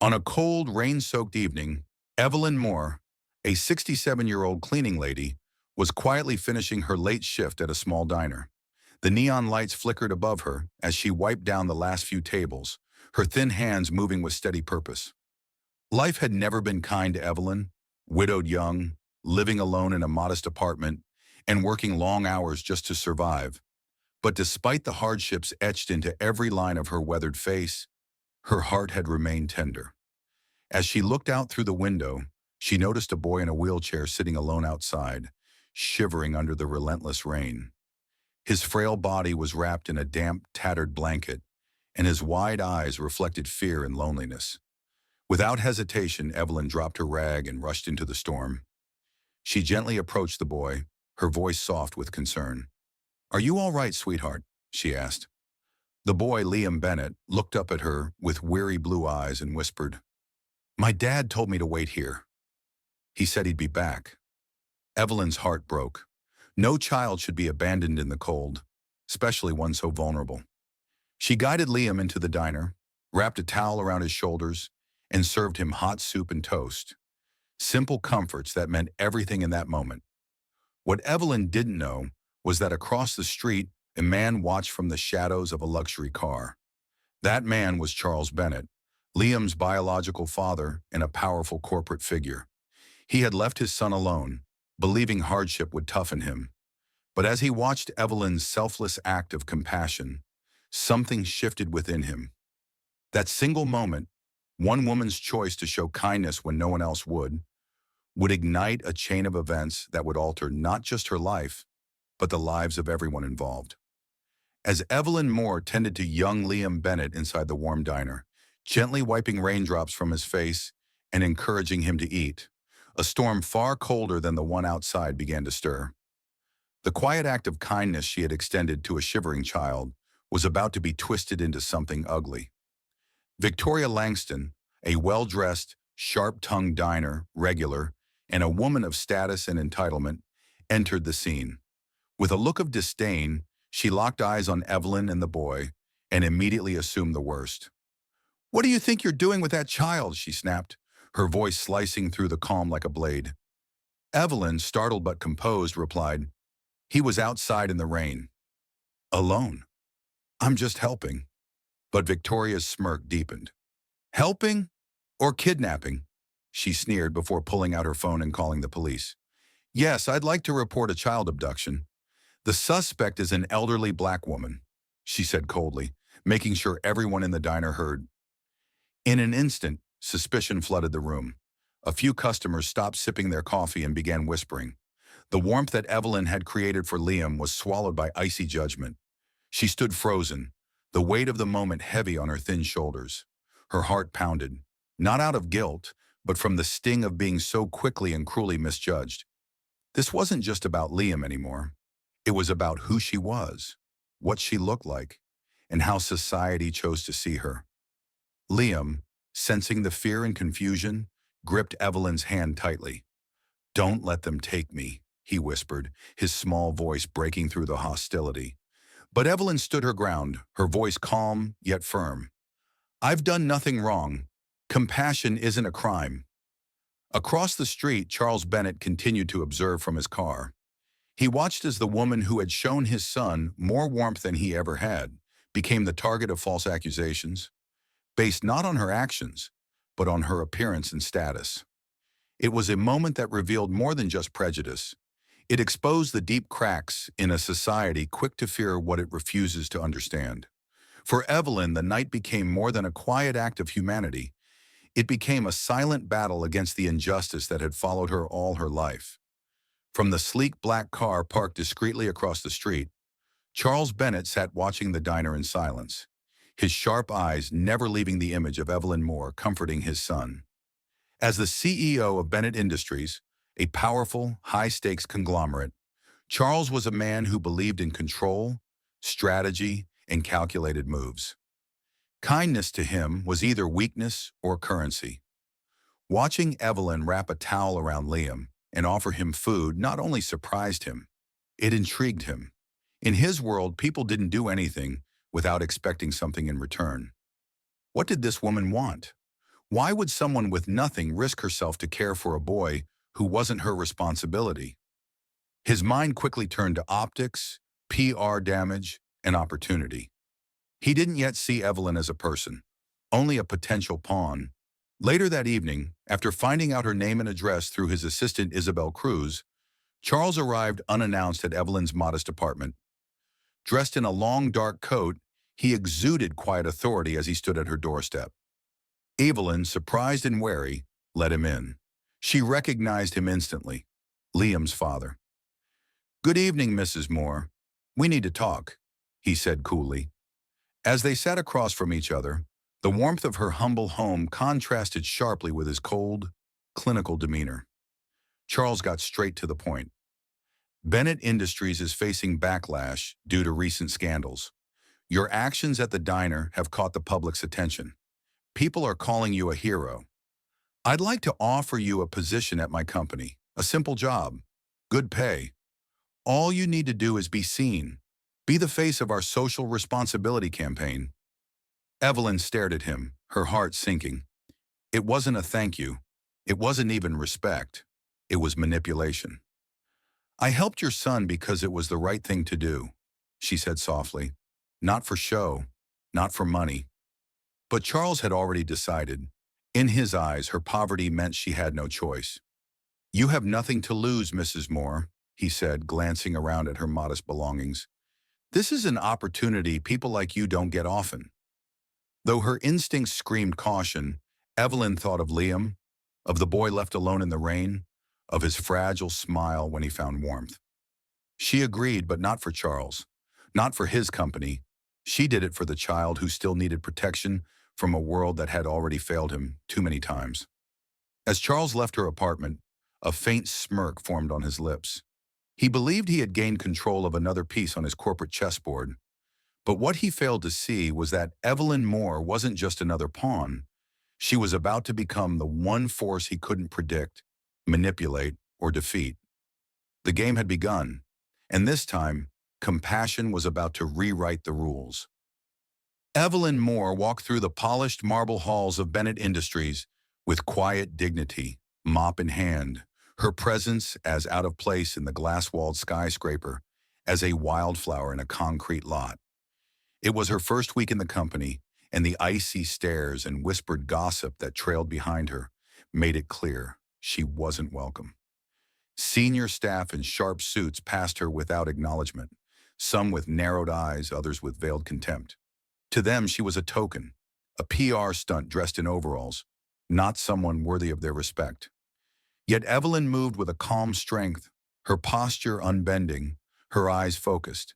On a cold, rain-soaked evening, Evelyn Moore, a 67-year-old cleaning lady, was quietly finishing her late shift at a small diner. The neon lights flickered above her as she wiped down the last few tables, her thin hands moving with steady purpose. Life had never been kind to Evelyn, widowed young, living alone in a modest apartment, and working long hours just to survive. But despite the hardships etched into every line of her weathered face, her heart had remained tender. As she looked out through the window, she noticed a boy in a wheelchair sitting alone outside, shivering under the relentless rain. His frail body was wrapped in a damp, tattered blanket, and his wide eyes reflected fear and loneliness. Without hesitation, Evelyn dropped her rag and rushed into the storm. She gently approached the boy, her voice soft with concern. "Are you all right, sweetheart?" she asked. The boy, Liam Bennett, looked up at her with weary blue eyes and whispered, "My dad told me to wait here. He said he'd be back." Evelyn's heart broke. No child should be abandoned in the cold, especially one so vulnerable. She guided Liam into the diner, wrapped a towel around his shoulders, and served him hot soup and toast. Simple comforts that meant everything in that moment. What Evelyn didn't know was that across the street, a man watched from the shadows of a luxury car. That man was Charles Bennett, Liam's biological father and a powerful corporate figure. He had left his son alone, believing hardship would toughen him. But as he watched Evelyn's selfless act of compassion, something shifted within him. That single moment, one woman's choice to show kindness when no one else would ignite a chain of events that would alter not just her life, but the lives of everyone involved. As Evelyn Moore tended to young Liam Bennett inside the warm diner, gently wiping raindrops from his face and encouraging him to eat, a storm far colder than the one outside began to stir. The quiet act of kindness she had extended to a shivering child was about to be twisted into something ugly. Victoria Langston, a well-dressed, sharp-tongued diner regular, and a woman of status and entitlement, entered the scene. With a look of disdain, she locked eyes on Evelyn and the boy and immediately assumed the worst. "What do you think you're doing with that child?" she snapped, her voice slicing through the calm like a blade. Evelyn, startled but composed, replied, "He was outside in the rain. Alone. I'm just helping." But Victoria's smirk deepened. "Helping? Or kidnapping?" she sneered before pulling out her phone and calling the police. "Yes, I'd like to report a child abduction. The suspect is an elderly black woman," she said coldly, making sure everyone in the diner heard. In an instant, suspicion flooded the room. A few customers stopped sipping their coffee and began whispering. The warmth that Evelyn had created for Liam was swallowed by icy judgment. She stood frozen, the weight of the moment heavy on her thin shoulders. Her heart pounded, not out of guilt, but from the sting of being so quickly and cruelly misjudged. This wasn't just about Liam anymore. It was about who she was, what she looked like, and how society chose to see her. Liam, sensing the fear and confusion, gripped Evelyn's hand tightly. "Don't let them take me," he whispered, his small voice breaking through the hostility. But Evelyn stood her ground, her voice calm yet firm. "I've done nothing wrong. Compassion isn't a crime." Across the street, Charles Bennett continued to observe from his car. He watched as the woman who had shown his son more warmth than he ever had became the target of false accusations, based not on her actions, but on her appearance and status. It was a moment that revealed more than just prejudice. It exposed the deep cracks in a society quick to fear what it refuses to understand. For Evelyn, the night became more than a quiet act of humanity. It became a silent battle against the injustice that had followed her all her life. From the sleek black car parked discreetly across the street, Charles Bennett sat watching the diner in silence, his sharp eyes never leaving the image of Evelyn Moore comforting his son. As the CEO of Bennett Industries, a powerful, high-stakes conglomerate, Charles was a man who believed in control, strategy, and calculated moves. Kindness to him was either weakness or currency. Watching Evelyn wrap a towel around Liam and offer him food not only surprised him, it intrigued him. In his world, people didn't do anything without expecting something in return. What did this woman want? Why would someone with nothing risk herself to care for a boy who wasn't her responsibility? His mind quickly turned to optics, PR damage, and opportunity. He didn't yet see Evelyn as a person, only a potential pawn. Later that evening, after finding out her name and address through his assistant Isabel Cruz, Charles arrived unannounced at Evelyn's modest apartment. Dressed in a long dark coat, he exuded quiet authority as he stood at her doorstep. Evelyn, surprised and wary, let him in. She recognized him instantly, Liam's father. "Good evening, Mrs. Moore. We need to talk," he said coolly. As they sat across from each other, the warmth of her humble home contrasted sharply with his cold, clinical demeanor. Charles got straight to the point. "Bennett Industries is facing backlash due to recent scandals. Your actions at the diner have caught the public's attention. People are calling you a hero. I'd like to offer you a position at my company, a simple job, good pay. All you need to do is be seen. Be the face of our social responsibility campaign." Evelyn stared at him, her heart sinking. It wasn't a thank you. It wasn't even respect. It was manipulation. "I helped your son because it was the right thing to do," she said softly. "Not for show, not for money." But Charles had already decided. In his eyes, her poverty meant she had no choice. "You have nothing to lose, Mrs. Moore," he said, glancing around at her modest belongings. "This is an opportunity people like you don't get often." Though her instincts screamed caution, Evelyn thought of Liam, of the boy left alone in the rain, of his fragile smile when he found warmth. She agreed, but not for Charles, not for his company. She did it for the child who still needed protection from a world that had already failed him too many times. As Charles left her apartment, a faint smirk formed on his lips. He believed he had gained control of another piece on his corporate chessboard. But what he failed to see was that Evelyn Moore wasn't just another pawn. She was about to become the one force he couldn't predict, manipulate, or defeat. The game had begun, and this time, compassion was about to rewrite the rules. Evelyn Moore walked through the polished marble halls of Bennett Industries with quiet dignity, mop in hand, her presence as out of place in the glass-walled skyscraper as a wildflower in a concrete lot. It was her first week in the company, and the icy stares and whispered gossip that trailed behind her made it clear she wasn't welcome. Senior staff in sharp suits passed her without acknowledgement, some with narrowed eyes, others with veiled contempt. To them, she was a token, a PR stunt dressed in overalls, not someone worthy of their respect. Yet Evelyn moved with a calm strength, her posture unbending, her eyes focused.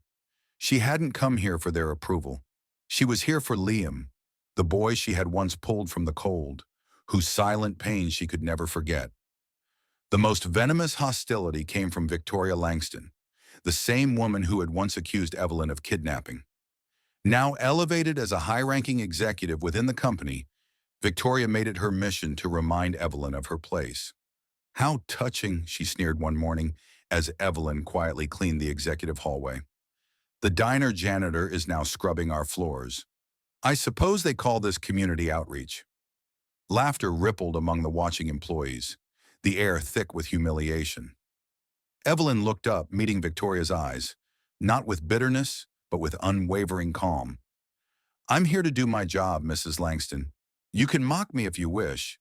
She hadn't come here for their approval. She was here for Liam, the boy she had once pulled from the cold, whose silent pain she could never forget. The most venomous hostility came from Victoria Langston, the same woman who had once accused Evelyn of kidnapping. Now elevated as a high-ranking executive within the company, Victoria made it her mission to remind Evelyn of her place. "How touching," she sneered one morning as Evelyn quietly cleaned the executive hallway. "The diner janitor is now scrubbing our floors. I suppose they call this community outreach." Laughter rippled among the watching employees, the air thick with humiliation. Evelyn looked up, meeting Victoria's eyes, not with bitterness, but with unwavering calm. "I'm here to do my job, Mrs. Langston. You can mock me if you wish,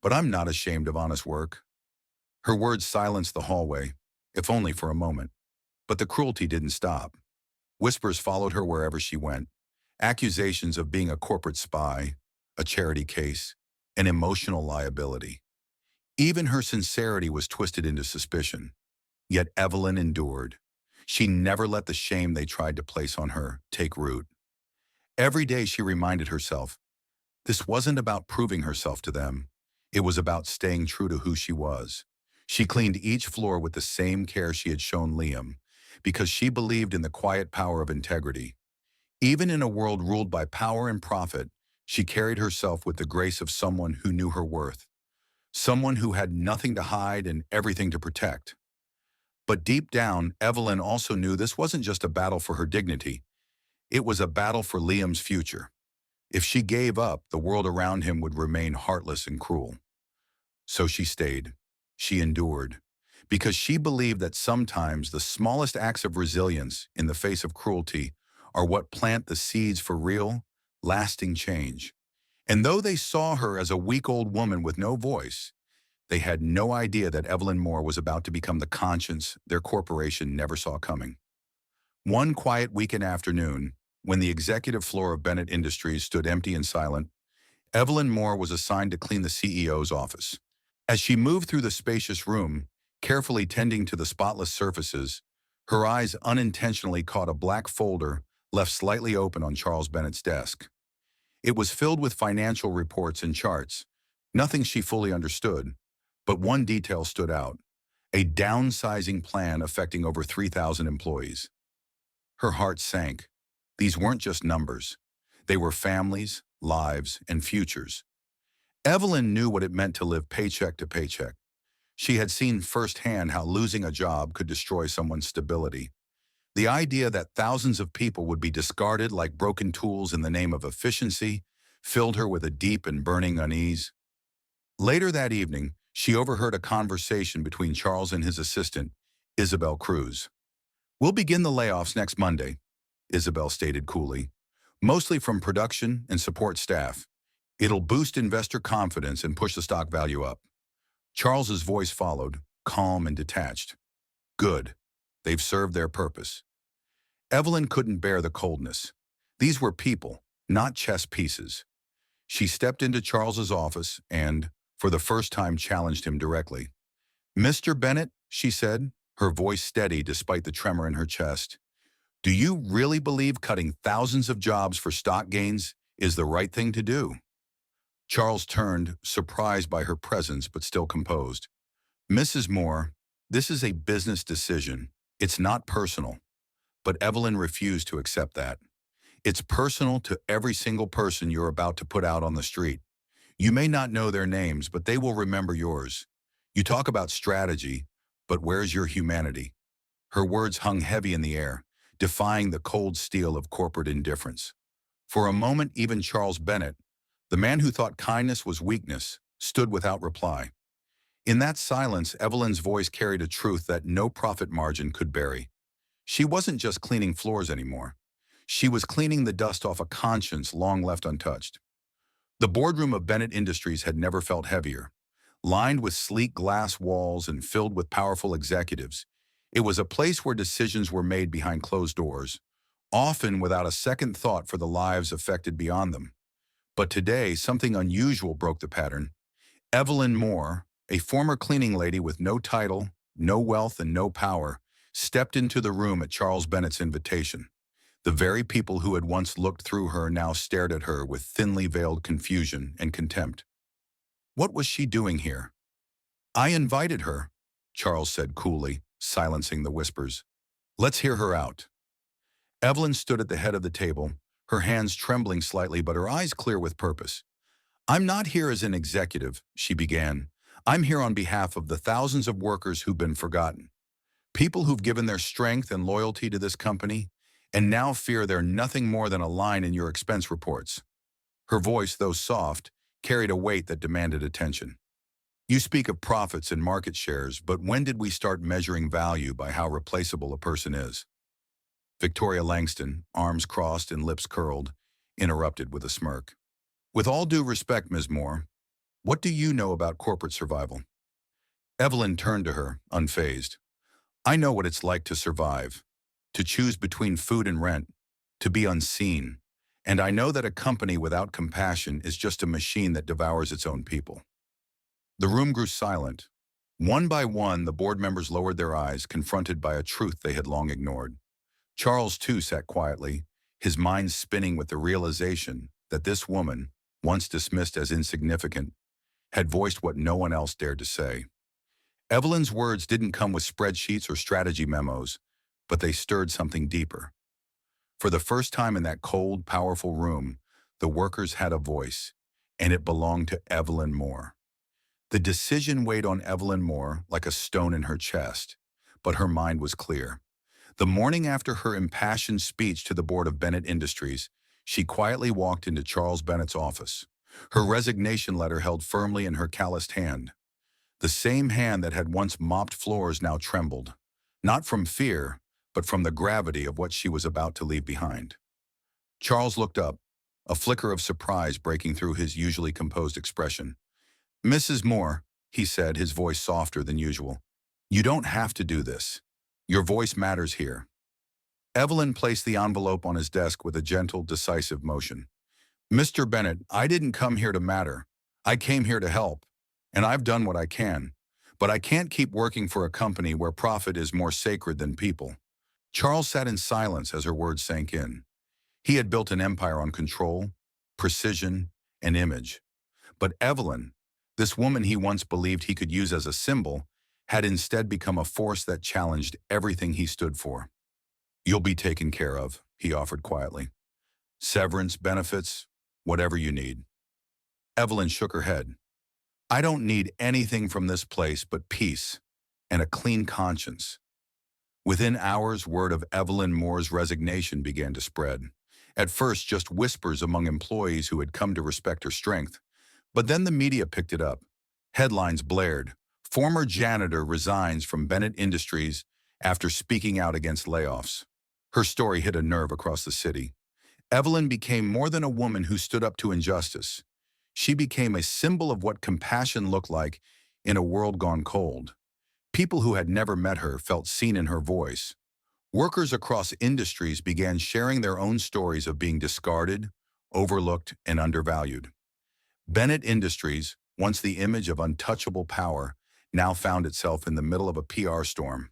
but I'm not ashamed of honest work." Her words silenced the hallway, if only for a moment. But the cruelty didn't stop. Whispers followed her wherever she went. Accusations of being a corporate spy, a charity case, an emotional liability. Even her sincerity was twisted into suspicion. Yet Evelyn endured. She never let the shame they tried to place on her take root. Every day she reminded herself, this wasn't about proving herself to them. It was about staying true to who she was. She cleaned each floor with the same care she had shown Liam, because she believed in the quiet power of integrity. Even in a world ruled by power and profit, she carried herself with the grace of someone who knew her worth, someone who had nothing to hide and everything to protect. But deep down, Evelyn also knew this wasn't just a battle for her dignity. It was a battle for Liam's future. If she gave up, the world around him would remain heartless and cruel. So she stayed. She endured. Because she believed that sometimes the smallest acts of resilience in the face of cruelty are what plant the seeds for real, lasting change. And though they saw her as a weak old woman with no voice, they had no idea that Evelyn Moore was about to become the conscience their corporation never saw coming. One quiet weekend afternoon, when the executive floor of Bennett Industries stood empty and silent, Evelyn Moore was assigned to clean the CEO's office. As she moved through the spacious room, carefully tending to the spotless surfaces, her eyes unintentionally caught a black folder left slightly open on Charles Bennett's desk. It was filled with financial reports and charts, nothing she fully understood, but one detail stood out: a downsizing plan affecting over 3,000 employees. Her heart sank. These weren't just numbers. They were families, lives, and futures. Evelyn knew what it meant to live paycheck to paycheck. She had seen firsthand how losing a job could destroy someone's stability. The idea that thousands of people would be discarded like broken tools in the name of efficiency filled her with a deep and burning unease. Later that evening, she overheard a conversation between Charles and his assistant, Isabel Cruz. "We'll begin the layoffs next Monday," Isabel stated coolly, "mostly from production and support staff. It'll boost investor confidence and push the stock value up." Charles's voice followed, calm and detached. "Good. They've served their purpose." Evelyn couldn't bear the coldness. These were people, not chess pieces. She stepped into Charles's office and, for the first time, challenged him directly. "Mr. Bennett," she said, her voice steady despite the tremor in her chest, "do you really believe cutting thousands of jobs for stock gains is the right thing to do?" Charles turned, surprised by her presence but still composed. "Mrs. Moore, this is a business decision. It's not personal." But Evelyn refused to accept that. "It's personal to every single person you're about to put out on the street. You may not know their names, but they will remember yours. You talk about strategy, but where's your humanity?" Her words hung heavy in the air, defying the cold steel of corporate indifference. For a moment, even Charles Bennett, the man who thought kindness was weakness, stood without reply. In that silence, Evelyn's voice carried a truth that no profit margin could bury. She wasn't just cleaning floors anymore. She was cleaning the dust off a conscience long left untouched. The boardroom of Bennett Industries had never felt heavier. Lined with sleek glass walls and filled with powerful executives, it was a place where decisions were made behind closed doors, often without a second thought for the lives affected beyond them. But today, something unusual broke the pattern. Evelyn Moore, a former cleaning lady with no title, no wealth, and no power, stepped into the room at Charles Bennett's invitation. The very people who had once looked through her now stared at her with thinly veiled confusion and contempt. What was she doing here? "I invited her," Charles said coolly, silencing the whispers. "Let's hear her out." Evelyn stood at the head of the table, her hands trembling slightly but her eyes clear with purpose. "I'm not here as an executive," she began. "I'm here on behalf of the thousands of workers who've been forgotten. People who've given their strength and loyalty to this company and now fear they're nothing more than a line in your expense reports." Her voice, though soft, carried a weight that demanded attention. "You speak of profits and market shares, but when did we start measuring value by how replaceable a person is?" Victoria Langston, arms crossed and lips curled, interrupted with a smirk. "With all due respect, Ms. Moore, what do you know about corporate survival?" Evelyn turned to her, unfazed. "I know what it's like to survive, to choose between food and rent, to be unseen, and I know that a company without compassion is just a machine that devours its own people." The room grew silent. One by one, the board members lowered their eyes, confronted by a truth they had long ignored. Charles, too, sat quietly, his mind spinning with the realization that this woman, once dismissed as insignificant, had voiced what no one else dared to say. Evelyn's words didn't come with spreadsheets or strategy memos, but they stirred something deeper. For the first time in that cold, powerful room, the workers had a voice, and it belonged to Evelyn Moore. The decision weighed on Evelyn Moore like a stone in her chest, but her mind was clear. The morning after her impassioned speech to the board of Bennett Industries, She quietly walked into Charles Bennett's office, her resignation letter held firmly in her calloused hand. The same hand that had once mopped floors now trembled, not from fear, but from the gravity of what she was about to leave behind. Charles looked up, a flicker of surprise breaking through his usually composed expression. "Mrs. Moore," he said, his voice softer than usual, "you don't have to do this. Your voice matters here." Evelyn placed the envelope on his desk with a gentle, decisive motion. "Mr. Bennett, I didn't come here to matter. I came here to help, and I've done what I can. But I can't keep working for a company where profit is more sacred than people." Charles sat in silence as her words sank in. He had built an empire on control, precision, and image. But Evelyn, this woman he once believed he could use as a symbol, had instead become a force that challenged everything he stood for. "You'll be taken care of," he offered quietly. "Severance, benefits, whatever you need." Evelyn shook her head. "I don't need anything from this place but peace and a clean conscience." Within hours, word of Evelyn Moore's resignation began to spread. At first, just whispers among employees who had come to respect her strength. But then the media picked it up. Headlines blared. "Former janitor resigns from Bennett Industries after speaking out against layoffs." Her story hit a nerve across the city. Evelyn became more than a woman who stood up to injustice. She became a symbol of what compassion looked like in a world gone cold. People who had never met her felt seen in her voice. Workers across industries began sharing their own stories of being discarded, overlooked, and undervalued. Bennett Industries, once the image of untouchable power, now found itself in the middle of a PR storm.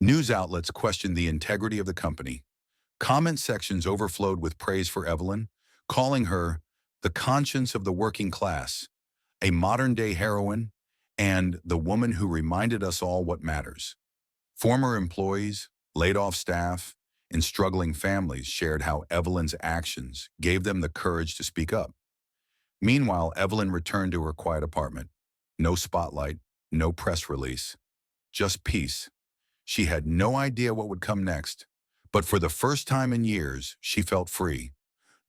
News outlets questioned the integrity of the company. Comment sections overflowed with praise for Evelyn, calling her the conscience of the working class, a modern-day heroine, and the woman who reminded us all what matters. Former employees, laid-off staff, and struggling families shared how Evelyn's actions gave them the courage to speak up. Meanwhile, Evelyn returned to her quiet apartment. No spotlight, no press release, just peace. She had no idea what would come next, but for the first time in years, she felt free.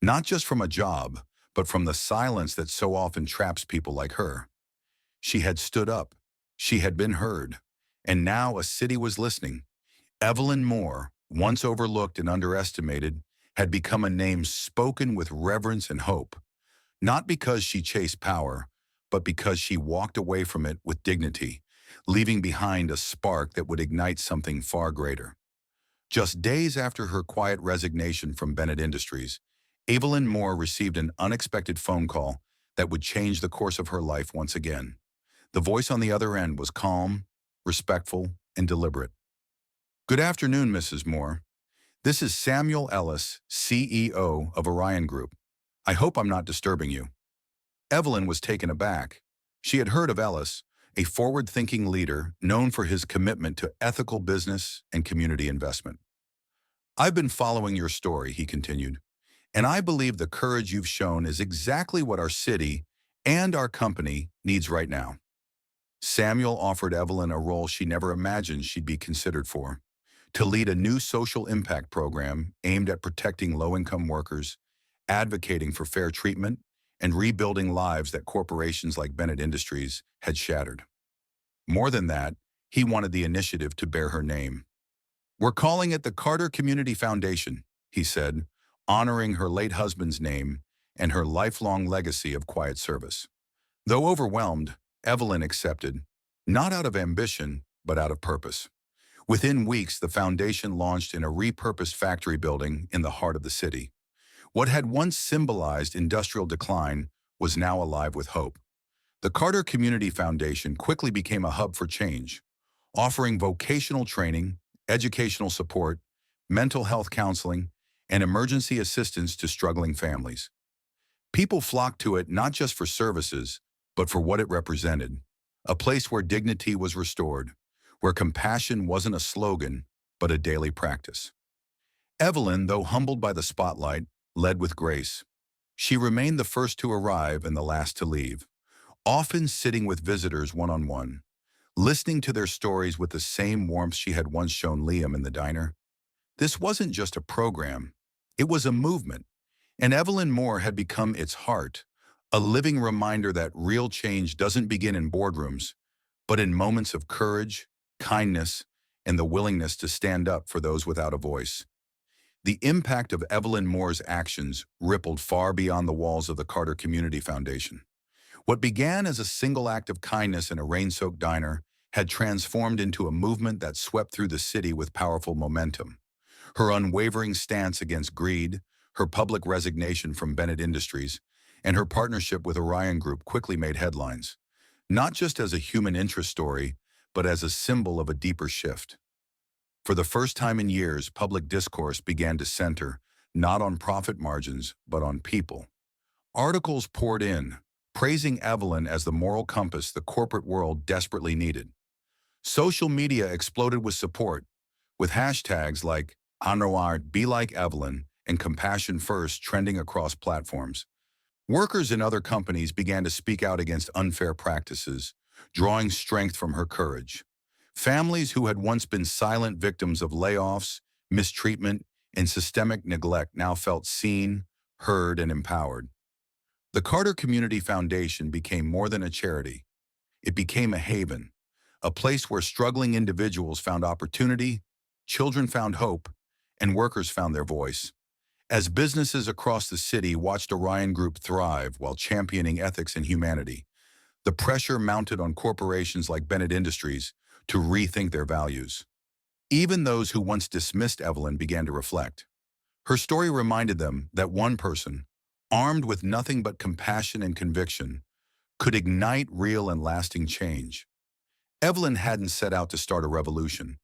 Not just from a job, but from the silence that so often traps people like her. She had stood up, she had been heard, and now a city was listening. Evelyn Moore, once overlooked and underestimated, had become a name spoken with reverence and hope, not because she chased power, but because she walked away from it with dignity, leaving behind a spark that would ignite something far greater. Just days after her quiet resignation from Bennett Industries, Evelyn Moore received an unexpected phone call that would change the course of her life once again. The voice on the other end was calm, respectful, and deliberate. "Good afternoon, Mrs. Moore. This is Samuel Ellis, CEO of Orion Group. I hope I'm not disturbing you." Evelyn was taken aback. She had heard of Ellis, a forward-thinking leader known for his commitment to ethical business and community investment. "I've been following your story," he continued, "and I believe the courage you've shown is exactly what our city and our company needs right now." Samuel offered Evelyn a role she never imagined she'd be considered for: to lead a new social impact program aimed at protecting low-income workers, advocating for fair treatment, and rebuilding lives that corporations like Bennett Industries had shattered. More than that, he wanted the initiative to bear her name. "We're calling it the Carter Community Foundation," he said, honoring her late husband's name and her lifelong legacy of quiet service. Though overwhelmed, Evelyn accepted, not out of ambition, but out of purpose. Within weeks, the foundation launched in a repurposed factory building in the heart of the city. What had once symbolized industrial decline was now alive with hope. The Carter Community Foundation quickly became a hub for change, offering vocational training, educational support, mental health counseling, and emergency assistance to struggling families. People flocked to it not just for services, but for what it represented: a place where dignity was restored, where compassion wasn't a slogan, but a daily practice. Evelyn, though humbled by the spotlight, led with grace. She remained the first to arrive and the last to leave, often sitting with visitors one-on-one, listening to their stories with the same warmth she had once shown Liam in the diner. This wasn't just a program, it was a movement, And Evelyn Moore had become its heart, a living reminder that real change doesn't begin in boardrooms, but in moments of courage, kindness, and the willingness to stand up for those without a voice. The impact of Evelyn Moore's actions rippled far beyond the walls of the Carter Community Foundation. What began as a single act of kindness in a rain-soaked diner had transformed into a movement that swept through the city with powerful momentum. Her unwavering stance against greed, her public resignation from Bennett Industries, and her partnership with Orion Group quickly made headlines, not just as a human interest story, but as a symbol of a deeper shift. For the first time in years, public discourse began to center not on profit margins, but on people. Articles poured in, praising Evelyn as the moral compass the corporate world desperately needed. Social media exploded with support, with hashtags like Honored, Be Like Evelyn, and Compassion First trending across platforms. Workers in other companies began to speak out against unfair practices, drawing strength from her courage. Families who had once been silent victims of layoffs, mistreatment, and systemic neglect now felt seen, heard, and empowered. The Carter Community Foundation became more than a charity. It became a haven, a place where struggling individuals found opportunity, children found hope, and workers found their voice. As businesses across the city watched Orion Group thrive while championing ethics and humanity, the pressure mounted on corporations like Bennett Industries to rethink their values. Even those who once dismissed Evelyn began to reflect. Her story reminded them that one person, armed with nothing but compassion and conviction, could ignite real and lasting change. Evelyn hadn't set out to start a revolution,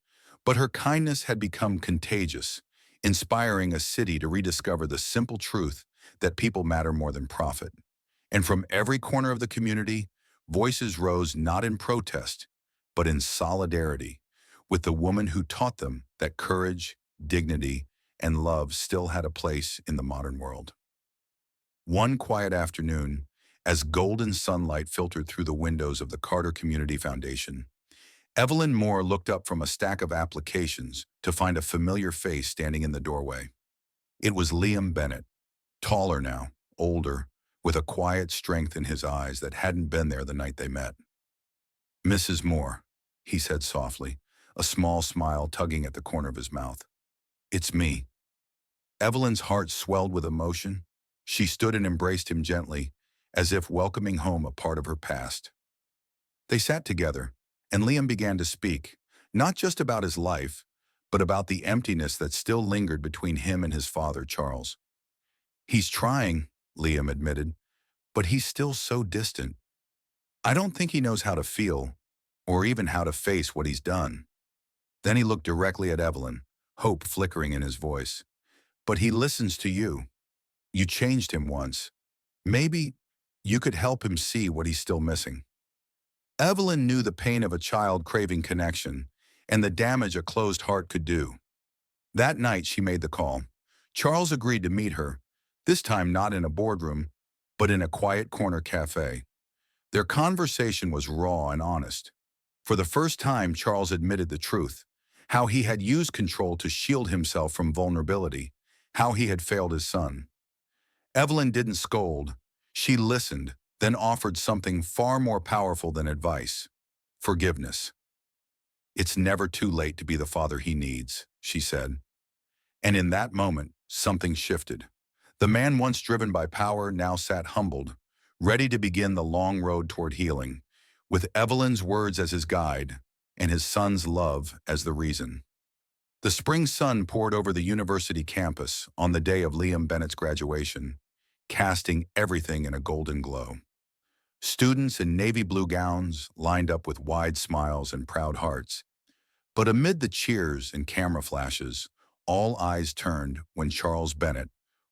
but her kindness had become contagious, inspiring a city to rediscover the simple truth that people matter more than profit. And from every corner of the community, voices rose not in protest, but in solidarity with the woman who taught them that courage, dignity, and love still had a place in the modern world. One quiet afternoon, as golden sunlight filtered through the windows of the Carter Community Foundation, Evelyn Moore looked up from a stack of applications to find a familiar face standing in the doorway. It was Liam Bennett, taller now, older, with a quiet strength in his eyes that hadn't been there the night they met. "Mrs. Moore," he said softly, a small smile tugging at the corner of his mouth. "It's me." Evelyn's heart swelled with emotion. She stood and embraced him gently, as if welcoming home a part of her past. They sat together, and Liam began to speak, not just about his life, but about the emptiness that still lingered between him and his father, Charles. "He's trying," Liam admitted, "but he's still so distant. I don't think he knows how to feel, or even how to face what he's done." Then he looked directly at Evelyn, hope flickering in his voice. "But he listens to you. You changed him once. Maybe you could help him see what he's still missing." Evelyn knew the pain of a child craving connection and the damage a closed heart could do. That night she made the call. Charles agreed to meet her, this time not in a boardroom, but in a quiet corner cafe. Their conversation was raw and honest. For the first time, Charles admitted the truth, how he had used control to shield himself from vulnerability, how he had failed his son. Evelyn didn't scold. She listened, then offered something far more powerful than advice: forgiveness. "It's never too late to be the father he needs," she said. And in that moment, something shifted. The man once driven by power now sat humbled, ready to begin the long road toward healing, with Evelyn's words as his guide and his son's love as the reason. The spring sun poured over the university campus on the day of Liam Bennett's graduation, casting everything in a golden glow. Students in navy blue gowns lined up with wide smiles and proud hearts. But amid the cheers and camera flashes, all eyes turned when Charles Bennett,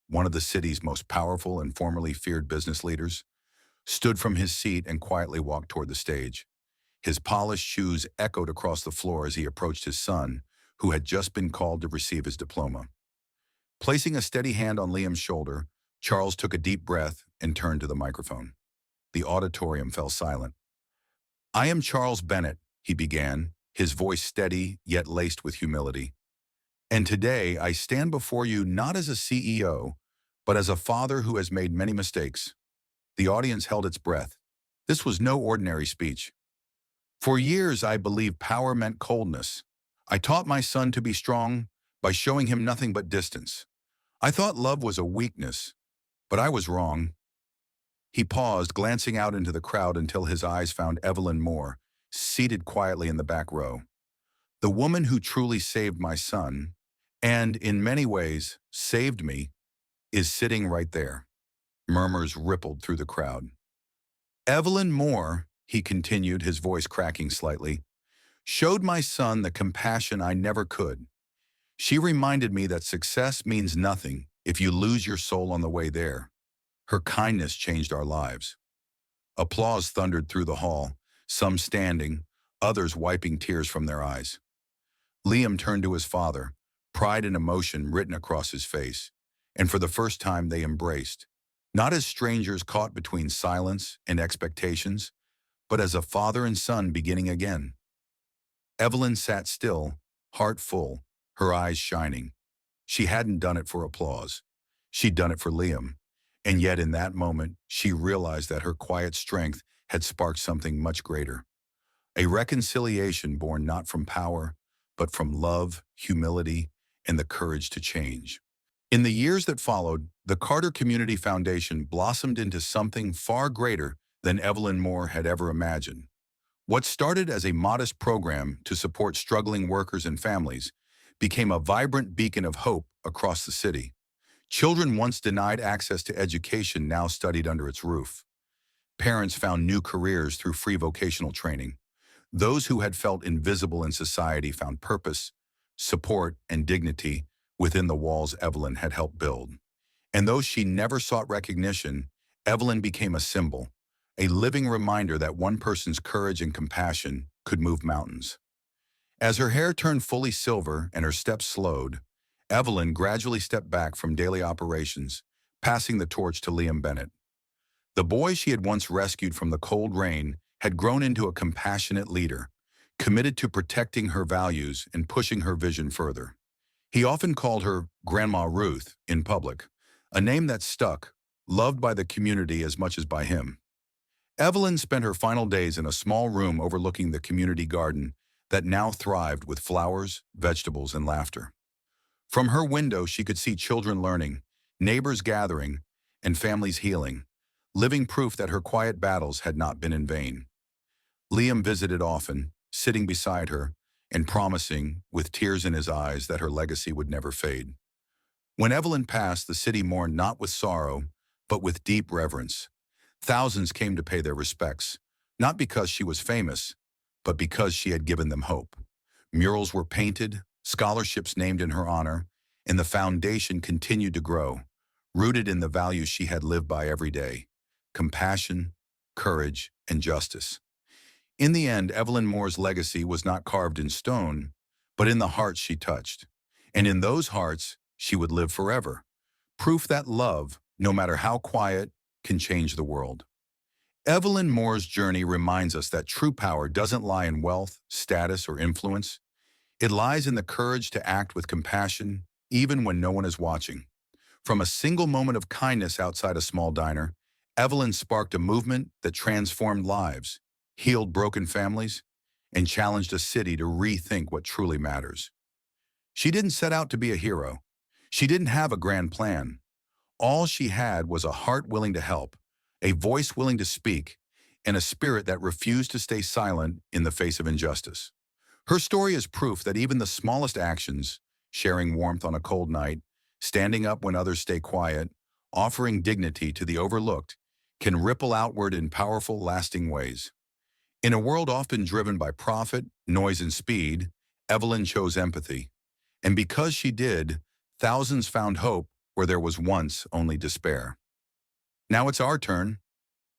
one of the city's most powerful and formerly feared business leaders, stood from his seat and quietly walked toward the stage. His polished shoes echoed across the floor as he approached his son, who had just been called to receive his diploma. Placing a steady hand on Liam's shoulder, Charles took a deep breath and turned to the microphone. The auditorium fell silent. "I am Charles Bennett," he began, his voice steady yet laced with humility. "And today I stand before you not as a CEO, but as a father who has made many mistakes. The audience held its breath. This was no ordinary speech. For years, I believed power meant coldness. I taught my son to be strong by showing him nothing but distance. I thought love was a weakness, but I was wrong. He paused, glancing out into the crowd until his eyes found Evelyn Moore, seated quietly in the back row. The woman who truly saved my son, and in many ways saved me, is sitting right there. Murmurs rippled through the crowd. Evelyn Moore, he continued, his voice cracking slightly, showed my son the compassion I never could. She reminded me that success means nothing if you lose your soul on the way there. Her kindness changed our lives. Applause thundered through the hall, some standing, others wiping tears from their eyes. Liam turned to his father, pride and emotion written across his face, and for the first time they embraced, not as strangers caught between silence and expectations, but as a father and son beginning again. Evelyn sat still, heart full, her eyes shining. She hadn't done it for applause. She'd done it for Liam. And yet in that moment, she realized that her quiet strength had sparked something much greater. A reconciliation born not from power, but from love, humility, and the courage to change. In the years that followed, the Carter Community Foundation blossomed into something far greater than Evelyn Moore had ever imagined. What started as a modest program to support struggling workers and families became a vibrant beacon of hope across the city. Children once denied access to education now studied under its roof. Parents found new careers through free vocational training. Those who had felt invisible in society found purpose, support, and dignity within the walls Evelyn had helped build. And though she never sought recognition, Evelyn became a symbol, a living reminder that one person's courage and compassion could move mountains. As her hair turned fully silver and her steps slowed, Evelyn gradually stepped back from daily operations, passing the torch to Liam Bennett. The boy she had once rescued from the cold rain had grown into a compassionate leader, committed to protecting her values and pushing her vision further. He often called her Grandma Ruth in public, a name that stuck, loved by the community as much as by him. Evelyn spent her final days in a small room overlooking the community garden that now thrived with flowers, vegetables, and laughter. From her window, she could see children learning, neighbors gathering, and families healing, living proof that her quiet battles had not been in vain. Liam visited often, sitting beside her, and promising, with tears in his eyes, that her legacy would never fade. When Evelyn passed, the city mourned not with sorrow, but with deep reverence. Thousands came to pay their respects, not because she was famous, but because she had given them hope. Murals were painted, scholarships named in her honor, and the foundation continued to grow, rooted in the values she had lived by every day: compassion, courage, and justice. In the end, Evelyn Moore's legacy was not carved in stone, but in the hearts she touched. And in those hearts, she would live forever. Proof that love, no matter how quiet, can change the world. Evelyn Moore's journey reminds us that true power doesn't lie in wealth, status, or influence. It lies in the courage to act with compassion, even when no one is watching. From a single moment of kindness outside a small diner, Evelyn sparked a movement that transformed lives, healed broken families, and challenged a city to rethink what truly matters. She didn't set out to be a hero. She didn't have a grand plan. All she had was a heart willing to help, a voice willing to speak, and a spirit that refused to stay silent in the face of injustice. Her story is proof that even the smallest actions, sharing warmth on a cold night, standing up when others stay quiet, offering dignity to the overlooked, can ripple outward in powerful, lasting ways. In a world often driven by profit, noise, and speed, Evelyn chose empathy. And because she did, thousands found hope where there was once only despair. Now it's our turn.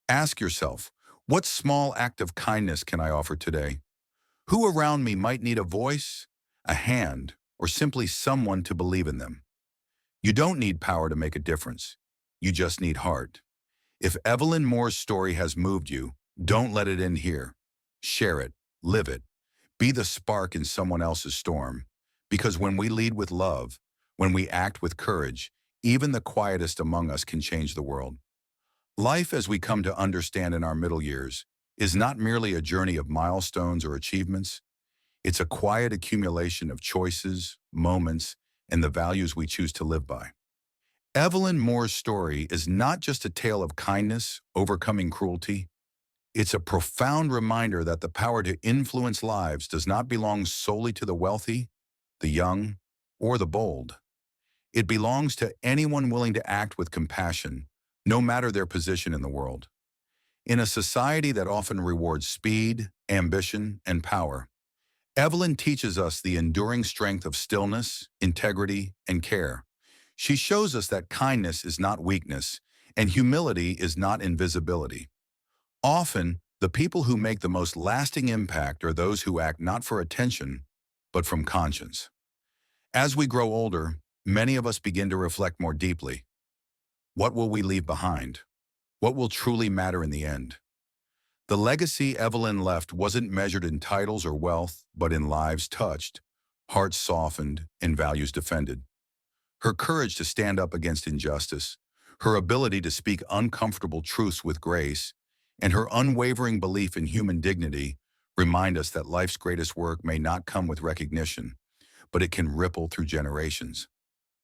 Ask yourself, what small act of kindness can I offer today? Who around me might need a voice, a hand, or simply someone to believe in them? You don't need power to make a difference. You just need heart. If Evelyn Moore's story has moved you, don't let it end here. Share it, live it. Be the spark in someone else's storm. Because when we lead with love, when we act with courage, even the quietest among us can change the world. Life, as we come to understand in our middle years, is not merely a journey of milestones or achievements. It's a quiet accumulation of choices, moments, and the values we choose to live by. Evelyn Moore's story is not just a tale of kindness overcoming cruelty. It's a profound reminder that the power to influence lives does not belong solely to the wealthy, the young, or the bold. It belongs to anyone willing to act with compassion, no matter their position in the world. In a society that often rewards speed, ambition, and power, Evelyn teaches us the enduring strength of stillness, integrity, and care. She shows us that kindness is not weakness, and humility is not invisibility. Often, the people who make the most lasting impact are those who act not for attention, but from conscience. As we grow older, many of us begin to reflect more deeply. What will we leave behind? What will truly matter in the end? The legacy Evelyn left wasn't measured in titles or wealth, but in lives touched, hearts softened, and values defended. Her courage to stand up against injustice, her ability to speak uncomfortable truths with grace, and her unwavering belief in human dignity remind us that life's greatest work may not come with recognition, but it can ripple through generations.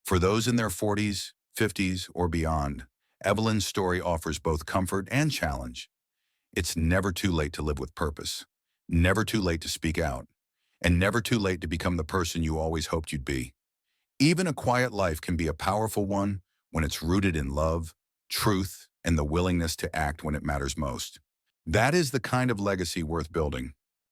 For those in their 40s, 50s, or beyond, Evelyn's story offers both comfort and challenge. It's never too late to live with purpose, never too late to speak out, and never too late to become the person you always hoped you'd be. Even a quiet life can be a powerful one when it's rooted in love, truth, and the willingness to act when it matters most. That is the kind of legacy worth building.